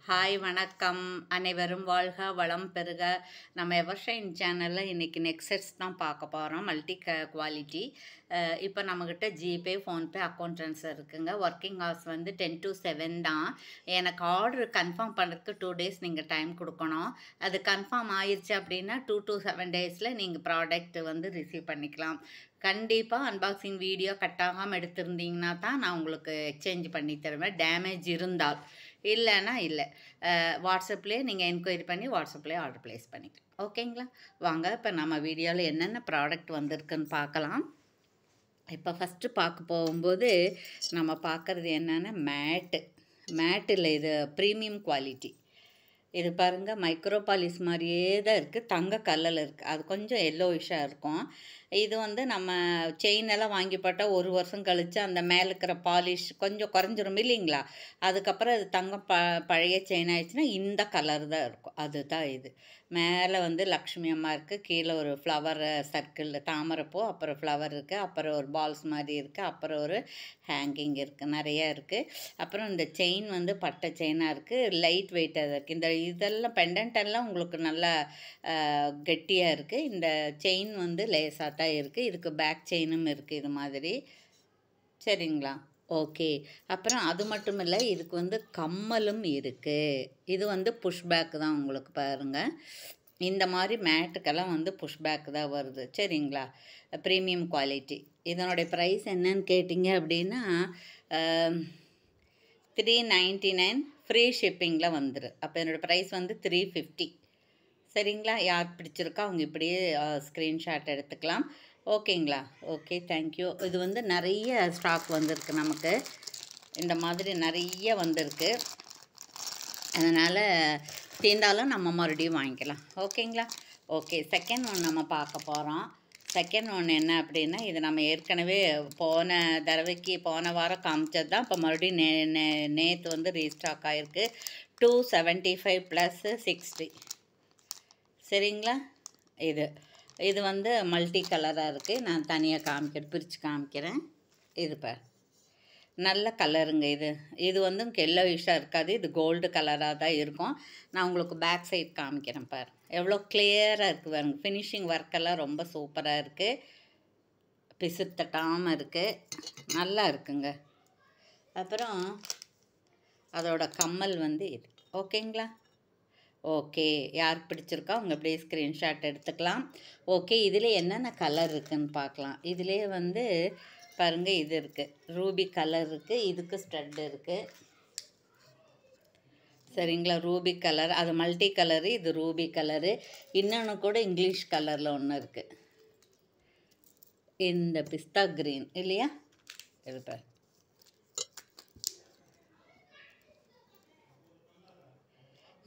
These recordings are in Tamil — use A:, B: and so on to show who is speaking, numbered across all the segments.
A: ஹாய் வணக்கம். அனைவரும் வாழ்க வளம் பெறுக. நம்ம எவர்ஷைன் சேனலில் இன்றைக்கி நெக்ஸட்ஸ் தான் பார்க்க போகிறோம். Multi quality. இப்போ நம்மக்கிட்ட ஜிபே, ஃபோன்பே அக்கௌண்ட் ட்ரான்ஸ்ஃபர் இருக்குங்க. ஒர்க்கிங் ஹவர்ஸ் வந்து 10 to 7 தான். எனக்கு ஆர்டர் கன்ஃபார்ம் பண்ணுறதுக்கு 2 days நீங்கள் டைம் கொடுக்கணும். அது கன்ஃபார்ம் ஆயிடுச்சு அப்படின்னா 2 to 7 days நீங்கள் ப்ராடக்ட் வந்து ரிசீவ் பண்ணிக்கலாம். கண்டிப்பாக அன்பாக்சிங் வீடியோ கட்டாகாமல் எடுத்திருந்தீங்கன்னா தான் நான் உங்களுக்கு எக்ஸ்சேஞ்ச் பண்ணி தருவேன், டேமேஜ் இருந்தால். இல்லைன்னா இல்லை, வாட்ஸ்அப்லேயே நீங்கள் என்கொயரி பண்ணி வாட்ஸ்அப்லேயே ஆர்டர் ப்ளேஸ் பண்ணிக்கலாம். ஓகேங்களா? வாங்க இப்போ நம்ம வீடியோவில் என்னென்ன ப்ராடக்ட் வந்திருக்குன்னு பார்க்கலாம். இப்போ ஃபஸ்ட்டு பார்க்க போகும்போது நம்ம பார்க்குறது என்னென்னா மேட்டில் இது ப்ரீமியம் குவாலிட்டி. இது பாருங்கள், மைக்ரோபாலிஸ் மாதிரியே தான் இருக்குது, தங்க கல்லில் இருக்குது. அது கொஞ்சம் எல்லோயிஷாக இருக்கும். இது வந்து நம்ம செயின் எல்லாம் வாங்கி போட்டால் 1 வருஷம் கழித்து அந்த மேலே இருக்கிற பாலிஷ் கொஞ்சம் குறைஞ்சிரும் இல்லைங்களா? அதுக்கப்புறம் அது தங்கம் பழைய செயின் ஆயிடுச்சுன்னா இந்த கலர் தான் இருக்கும். அதுதான் இது. மேலே வந்து லக்ஷ்மி அம்மா இருக்குது, கீழே ஒரு ஃப்ளவர் சர்க்கிள் தாமரைப்பூ, அப்புறம் ஃப்ளவர் இருக்குது, அப்புறம் ஒரு பால்ஸ் மாதிரி இருக்குது, அப்புறம் ஒரு ஹேங்கிங் இருக்குது, நிறையா இருக்குது. அப்புறம் இந்த செயின் வந்து பட்டை செயினாக இருக்குது, லைட் வெயிட்டாக இருக்குது. இதெல்லாம் பெண்டன்ட்டெல்லாம் உங்களுக்கு நல்லா கெட்டியாக இருக்குது. இந்த செயின் வந்து லேசாக தான் இருக்குது. இதுக்கு பேக் செயினும் இருக்குது இது மாதிரி. சரிங்களா? ஓகே. அப்புறம் அது மட்டும் இல்லை, இதுக்கு வந்து கம்மலும் இருக்குது. இது வந்து புஷ்பேக் தான் உங்களுக்கு பாருங்கள். இந்த மாதிரி மேட்டுக்கெல்லாம் வந்து புஷ்பேக் தான் வருது. சரிங்களா? Premium quality. இதனுடைய ப்ரைஸ் என்னன்னு கேட்டிங்க அப்படின்னா 399 ஃப்ரீ ஷிப்பிங்கில் வந்துடும். அப்போ என்னோடய ப்ரைஸ் வந்து 350. சரிங்களா? யார் பிடிச்சிருக்கோ அவங்க இப்படியே ஸ்க்ரீன்ஷாட் எடுத்துக்கலாம். ஓகேங்களா? Okay, thank you. இது வந்து நிறைய ஸ்டாக் வந்திருக்கு நமக்கு. இந்த மாதிரி நிறைய வந்திருக்கு. அதனால் தீர்ந்தாலும் நம்ம மறுபடியும் வாங்கிக்கலாம். ஓகேங்களா? ஓகே, செகண்ட் ஒன் நம்ம பார்க்க போகிறோம். செகண்ட் ஒன் என்ன அப்படின்னா, இது நம்ம ஏற்கனவே போன வாரம் காமிச்சது தான். இப்போ மறுபடியும் நேற்று வந்து ரீஸ்டாக் ஆகிருக்கு. 275 + 60. சரிங்களா? இது வந்து மல்டி கலராக இருக்குது. நான் தனியாக பிரித்து காமிக்கிறேன். இது பார், நல்ல கலருங்க. இது வந்து எல்லோயிஷாக இருக்காது, இது கோல்டு கலராக தான் இருக்கும். நான் உங்களுக்கு பேக் சைட் காமிக்கிறேன் பார், எவ்வளோ கிளியராக இருக்குது பாருங்க. ஃபினிஷிங் ஒர்க்கெல்லாம் ரொம்ப சூப்பராக இருக்குது, பிசுத்தட்டாமல் இருக்குது, நல்லா இருக்குங்க. அப்புறம் அதோட கம்மல் வந்து இது. ஓகேங்களா? ஓகே, யாருக்கு பிடிச்சிருக்கோ அவங்க அப்படியே ஸ்க்ரீன்ஷாட் எடுத்துக்கலாம். ஓகே, இதில் என்னென்ன கலர் இருக்குதுன்னு பார்க்கலாம். இதிலே வந்து பாருங்கள், இது இருக்குது, ரூபி கலர் இருக்குது, இதுக்கு ஸ்டட் இருக்குது. சரிங்களா? ரூபி கலர், அது மல்டி கலரு, இது ரூபி கலரு. இன்னொன்று கூட இங்கிலீஷ் கலரில் ஒன்று இருக்குது, இந்த பிஸ்தா க்ரீன் இல்லையா? இருப்பார்.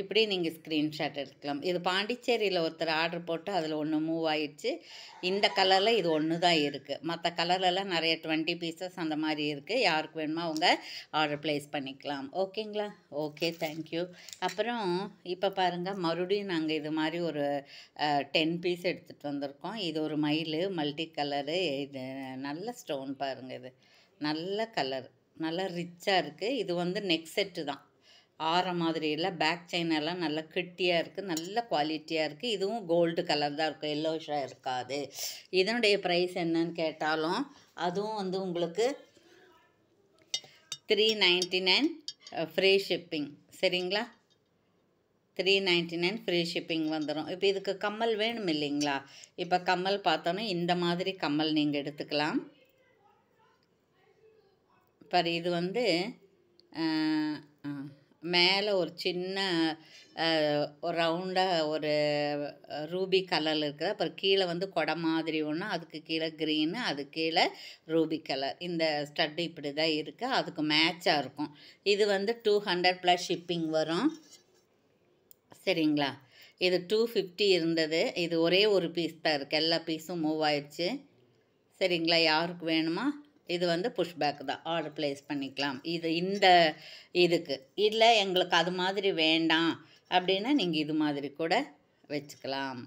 A: இப்படி நீங்கள் ஸ்க்ரீன்ஷாட் எடுத்துக்கலாம். இது பாண்டிச்சேரியில் ஒருத்தர் ஆர்டர் போட்டு அதில் ஒன்று மூவ் ஆயிடுச்சு. இந்த கலரில் இது ஒன்று தான் இருக்குது. மற்ற கலர்லலாம் நிறைய 20 pieces அந்த மாதிரி இருக்குது. யாருக்கு வேணுமோ அவங்க ஆர்டர் ப்ளேஸ் பண்ணிக்கலாம். ஓகேங்களா? Okay, thank you. அப்புறம் இப்போ பாருங்கள், மறுபடியும் நாங்கள் இது மாதிரி ஒரு 10 piece எடுத்துகிட்டு வந்திருக்கோம். இது ஒரு மயில் மல்டி கலரு. இது நல்ல ஸ்டோன் பாருங்கள், இது நல்ல கலர், நல்லா ரிச்சாக இருக்குது. இது வந்து நெக் செட்டு தான், ஆற மாதிரி இல்லை. பேக் செயின் எல்லாம் நல்லா கெட்டியாக இருக்குது, நல்ல குவாலிட்டியாக இருக்குது. இதுவும் கோல்டு கலர் தான் இருக்கும், எல்லோஷாக இருக்காது. இதனுடைய ப்ரைஸ் என்னன்னு கேட்டாலும் அதுவும் வந்து உங்களுக்கு 399 ஃப்ரீ ஷிப்பிங். சரிங்களா? 399 ஃப்ரீ ஷிப்பிங் வந்துடும். இப்போ இதுக்கு கம்மல் வேணும் இல்லைங்களா? இப்போ கம்மல் பார்த்தோன்னா இந்த மாதிரி கம்மல் நீங்கள் எடுத்துக்கலாம். பாரு, இது வந்து மேலே ஒரு சின்ன ஒரு ரவுண்டாக ஒரு ரூபி கலரில் இருக்குது. அப்புறம் கீழே வந்து கொடை மாதிரி ஒன்று, அதுக்கு கீழே க்ரீனு, அது கீழே ரூபி கலர். இந்த ஸ்டட்டு இப்படி தான் இருக்குது, அதுக்கு மேட்சாக இருக்கும். இது வந்து 200 + ஷிப்பிங் வரும். சரிங்களா? இது 250 இருந்தது. இது ஒரே ஒரு பீஸ் தான் இருக்குது, எல்லா பீஸும் மூவ் ஆயிடுச்சு. சரிங்களா? யாருக்கு வேணுமா இது வந்து புஷ்பேக் தான், ஆர்டர் ப்ளேஸ் பண்ணிக்கலாம். இதுக்கு இல்லை எங்களுக்கு அது மாதிரி வேண்டாம் அப்படின்னா நீங்கள் இது மாதிரி கூட வச்சுக்கலாம்.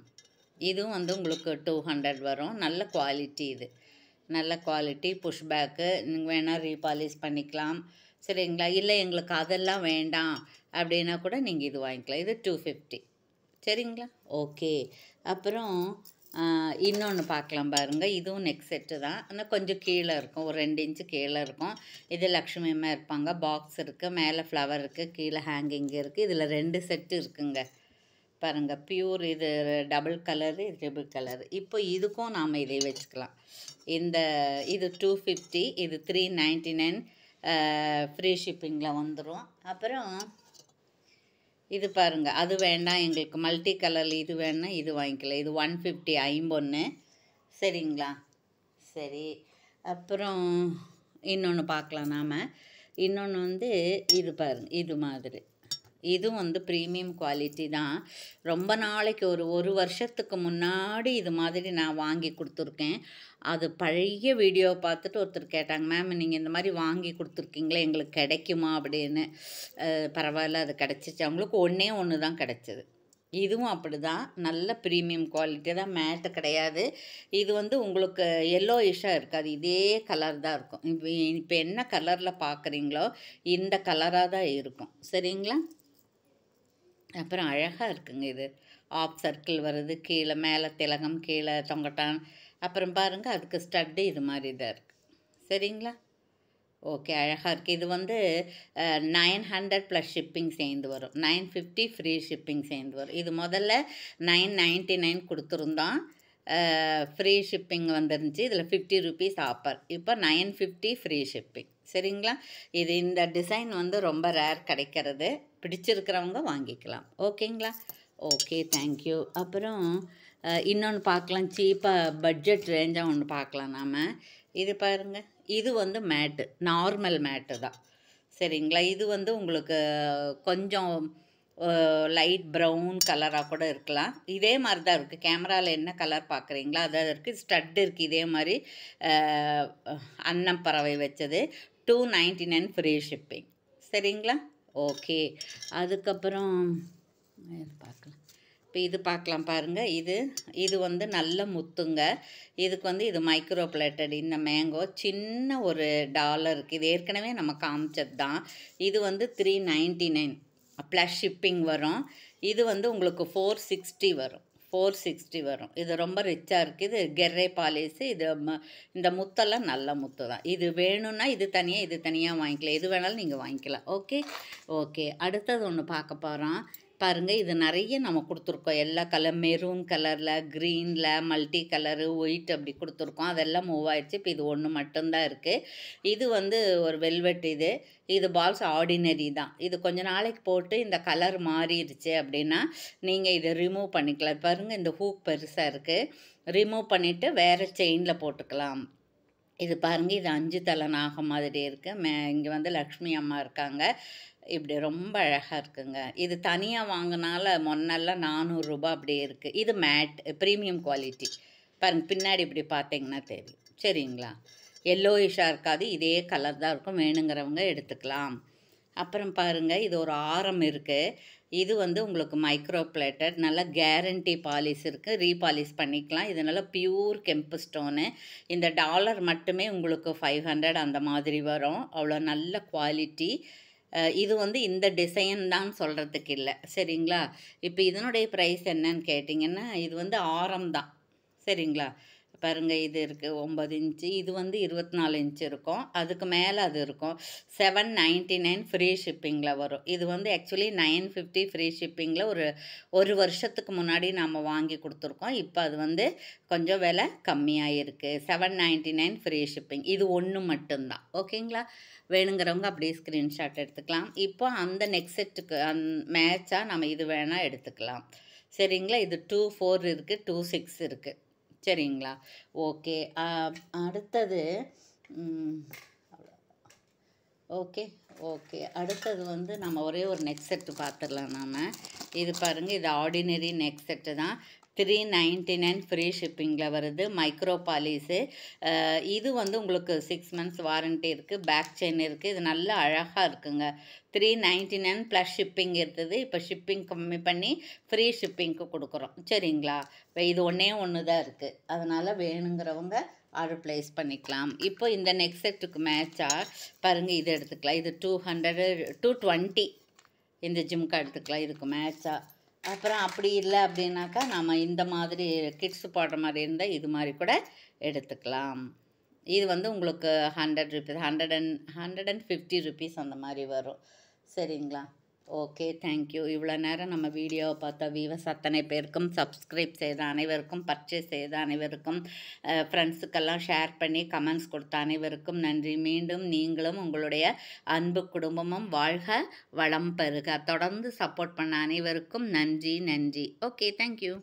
A: இதுவும் வந்து உங்களுக்கு 200 வரும். நல்ல குவாலிட்டி, இது நல்ல குவாலிட்டி புஷ்பேக்கு. நீங்கள் வேணால் ரீபாலிஷ் பண்ணிக்கலாம். சரிங்களா? இல்லை எங்களுக்கு அதெல்லாம் வேண்டாம், அப்படின்னா கூட நீங்கள் இது வாங்கிக்கலாம். இது 250. சரிங்களா? ஓகே. அப்புறம் இன்னொன்று பார்க்கலாம் பாருங்கள். இதுவும் நெக் செட்டு தான். ஆனால் கொஞ்சம் கீழே இருக்கும், ஒரு 2 இன்ச்சு கீழே இருக்கும். இது லக்ஷ்மி அம்மா இருப்பாங்க. பாக்ஸ் இருக்குது, மேலே ஃப்ளவர் இருக்குது, கீழே ஹேங்கிங் இருக்குது. இதில் 2 செட்டு இருக்குங்க பாருங்கள். பியூர் இது டபுள் கலரு, இது ட்ரிபிள் கலரு. இப்போ இதுக்கும் நாம் இதை வச்சுக்கலாம். இது 250, இது 399 ஃப்ரீ ஷிப்பிங்கில் வந்துடும். அப்புறம் இது பாருங்கள், அது வேண்டாம் எங்களுக்கு மல்டி கலரில் இது வேணுன்னா இது வாங்கிக்கலாம். இது 150 51. சரிங்களா? சரி. அப்புறம் இன்னொன்று பார்க்கலாம் நாம். இன்னொன்று வந்து இது பாருங்கள், இது மாதிரி. இதுவும் வந்து ப்ரீமியம் குவாலிட்டி தான். ரொம்ப நாளைக்கு ஒரு வருஷத்துக்கு முன்னாடி இது மாதிரி நான் வாங்கி கொடுத்துருக்கேன். அது பழைய வீடியோ பார்த்துட்டு ஒருத்தர் கேட்டாங்க, மேம் நீங்கள் இந்த மாதிரி வாங்கி கொடுத்துருக்கீங்களே, எங்களுக்கு கிடைக்குமா அப்படின்னு. பரவாயில்ல, அது கிடச்சிச்சு. அவங்களுக்கு ஒன்று தான் கிடச்சிது. இதுவும் அப்படி தான், நல்ல ப்ரீமியம் குவாலிட்டி தான், மேட்டு கிடையாது. இது வந்து உங்களுக்கு எல்லோயிஷாக இருக்காது, இதே கலர் தான் இருக்கும். இப்போ என்ன கலரில் பார்க்குறீங்களோ இந்த கலராக தான் இருக்கும். சரிங்களா? அப்புறம் அழகாக இருக்குங்க. இது ஆஃப் சர்க்கிள் வருது, கீழே மேலே திலகம், கீழே தொங்கட்டான். அப்புறம் பாருங்கள், அதுக்கு ஸ்டட்டு இது மாதிரி தான் இருக்குது. சரிங்களா? ஓகே, அழகாக இருக்குது. இது வந்து 900 ப்ளஸ் ஷிப்பிங் சேர்ந்து வரும். 950 ஃப்ரீ ஷிப்பிங் சேர்ந்து வரும். இது முதல்ல 999 கொடுத்துருந்தோம், ஃப்ரீ ஷிப்பிங் வந்துருந்துச்சு. இதில் 50 ருபீஸ் ஆஃபர். இப்போ 950 ஃப்ரீ ஷிப்பிங். சரிங்களா? இந்த டிசைன் வந்து ரொம்ப ரேர் கிடைக்கிறது. பிடிச்சிருக்கிறவங்க வாங்கிக்கலாம். ஓகேங்களா? Okay, thank you. அப்புறம் இன்னொன்று பார்க்கலாம், சீப்பாக பட்ஜெட் ரேஞ்சாக ஒன்று பார்க்கலாம் நாம். இது பாருங்கள், இது வந்து மேட்டு, நார்மல் மேட்டு தான். சரிங்களா? இது வந்து உங்களுக்கு கொஞ்சம் லைட் ப்ரௌன் கலராக கூட இருக்கலாம். இதே மாதிரி தான் இருக்குது. கேமராவில் என்ன கலர் பார்க்குறீங்களோ அதான் இருக்குது. ஸ்டட் இருக்குது இதே மாதிரி, அன்னம் பறவை வச்சது. 299 ஃப்ரீ ஷிப்பிங். சரிங்களா? ஓகே. அதுக்கப்புறம் பார்க்கலாம். இப்போ இது பார்க்கலாம் பாருங்கள். இது வந்து நல்ல முத்துங்க. இதுக்கு வந்து இது மைக்ரோ பிளேட்டட். இந்த மேங்கோ சின்ன ஒரு டாலர் இருக்குது. இது ஏற்கனவே நம்ம காமிச்சது தான். இது வந்து 399 ப்ளஸ் ஷிப்பிங் வரும். இது வந்து உங்களுக்கு 460 வரும். 460 வரும். இது ரொம்ப ரிச்சாக இருக்குது. இது கெர்ரே பாலிஸு. இந்த முத்தெல்லாம் நல்ல முத்து தான். இது வேணும்னா இது தனியாக வாங்கிக்கலாம். எது வேணாலும் நீங்கள் வாங்கிக்கலாம். ஓகே. அடுத்தது ஒன்று பார்க்க போகிறோம் பாருங்கள். இது நிறைய நம்ம கொடுத்துருக்கோம். எல்லா கலர், மெரூன் கலரில், க்ரீனில், மல்டி கலரு, ஒயிட் அப்படி கொடுத்துருக்கோம். அதெல்லாம் மூவ் ஆயிடுச்சு. இப்போ இது ஒன்று மட்டும்தான் இருக்குது. இது வந்து ஒரு வெல்வெட். இது பால்ஸ் ஆர்டினரி தான். இது கொஞ்ச நாளைக்கு போட்டு இந்த கலர் மாறிடுச்சு அப்படின்னா நீங்கள் இதை ரிமூவ் பண்ணிக்கலாம். பாருங்கள், இந்த ஹூக் பெருசாக இருக்குது. ரிமூவ் பண்ணிவிட்டு வேறு செயினில் போட்டுக்கலாம். இது பாருங்கள், இது 5 தலை நாகம் மாதிரி இருக்குது. இங்கே வந்து லக்ஷ்மி அம்மா இருக்காங்க. இப்படி ரொம்ப அழகாக இருக்குங்க. இது தனியாக வாங்கினால முன்னெல்லாம் 400 ரூபா அப்படியே இருக்குது. இது மேட் ப்ரீமியம் குவாலிட்டி. பாருங்கள், பின்னாடி இப்படி பார்த்தீங்கன்னா தெரியும். சரிங்களா? எல்லோயிஷாக இருக்காது, இதே கலர் தான் இருக்கும். வேணுங்கிறவங்க எடுத்துக்கலாம். அப்புறம் பாருங்கள், இது ஒரு ஆரம் இருக்குது. இது வந்து உங்களுக்கு மைக்ரோ பிளேட்டட், நல்ல கேரண்டி பாலிஷ் இருக்குது. ரீபாலிஷ் பண்ணிக்கலாம். இது நல்ல பியூர் கெம்பு ஸ்டோனு. இந்த டாலர் மட்டுமே உங்களுக்கு 500 அந்த மாதிரி வரும். அவ்வளோ நல்ல குவாலிட்டி. இது வந்து இந்த டிசைன் தான் சொல்கிறதுக்கு இல்லை. சரிங்களா? இப்போ இதனுடைய ப்ரைஸ் என்னன்னு கேட்டிங்கன்னா, இது வந்து ஆரம் தான். சரிங்களா? பாருங்கள், இது இருக்குது 9 இன்ச்சு. இது வந்து 24 இன்ச்சு இருக்கும். அதுக்கு மேலே அது இருக்கும். 799 ஃப்ரீ ஷிப்பிங்கில் வரும். இது வந்து ஆக்சுவலி 950 ஃப்ரீ ஷிப்பிங்கில் ஒரு வருஷத்துக்கு முன்னாடி நாம் வாங்கி கொடுத்துருக்கோம். இப்போ அது வந்து கொஞ்சம் விலை கம்மியாக இருக்குது. 799 ஃப்ரீ ஷிப்பிங். இது ஒன்று மட்டும்தான். ஓகேங்களா? வேணுங்கிறவங்க அப்படியே ஸ்க்ரீன்ஷாட் எடுத்துக்கலாம். இப்போ அந்த நெக் செட்டுக்கு மேட்சாக நம்ம இது வேணால் எடுத்துக்கலாம். சரிங்களா? இது 24 இருக்குது, 26 இருக்குது. சரிங்களா? ஓகே. அடுத்தது ஓகே. அடுத்தது வந்து நம்ம ஒரே ஒரு நெக் செட்டு பார்த்துடலாம் நாம். இது பாருங்கள், இது ஆர்டினரி நெக் செட்டு தான். 399 ஃப்ரீ ஷிப்பிங்கில் வருது. Micro polish. இது வந்து உங்களுக்கு 6 மந்த்ஸ் வாரண்ட்டி இருக்குது. பேக் செயின் இருக்குது. இது நல்லா அழகாக இருக்குங்க. 399 ப்ளஸ் ஷிப்பிங் இருக்குது. இப்போ ஷிப்பிங் கம்மி பண்ணி ஃப்ரீ ஷிப்பிங்க்கு கொடுக்குறோம். சரிங்களா? இது ஒன்று தான் இருக்குது. அதனால் வேணுங்கிறவங்க ஆர்டர் ப்ளேஸ் பண்ணிக்கலாம். இப்போ இந்த நெக் செட்டுக்கு மேட்சாக பாருங்கள், இது எடுத்துக்கலாம். இது 220. இந்த ஜிம்கா எடுத்துக்கலாம், இதுக்கு மேட்சாக. அப்புறம் அப்படி இல்லை அப்படின்னாக்கா நம்ம இந்த மாதிரி கிட்ஸு போடுற மாதிரி இருந்தால் இது மாதிரி கூட எடுத்துக்கலாம். இது வந்து உங்களுக்கு 100 ருபீஸ், 150 ருபீஸ் அந்த மாதிரி வரும். சரிங்களா? Okay, thank you. இவ்வளோ நேரம் நம்ம வீடியோவை பார்த்த வியூவர்ஸ் அத்தனை பேருக்கும், சப்ஸ்கிரைப் செய்த அனைவருக்கும், பர்ச்சேஸ் செய்த அனைவருக்கும், ஃப்ரெண்ட்ஸுக்கெல்லாம் ஷேர் பண்ணி கமெண்ட்ஸ் கொடுத்த அனைவருக்கும் நன்றி. மீண்டும் நீங்களும் உங்களுடைய அன்பு குடும்பமும் வாழ்க வளம் பெறுக. தொடர்ந்து சப்போர்ட் பண்ண அனைவருக்கும் நன்றி. Okay, thank you.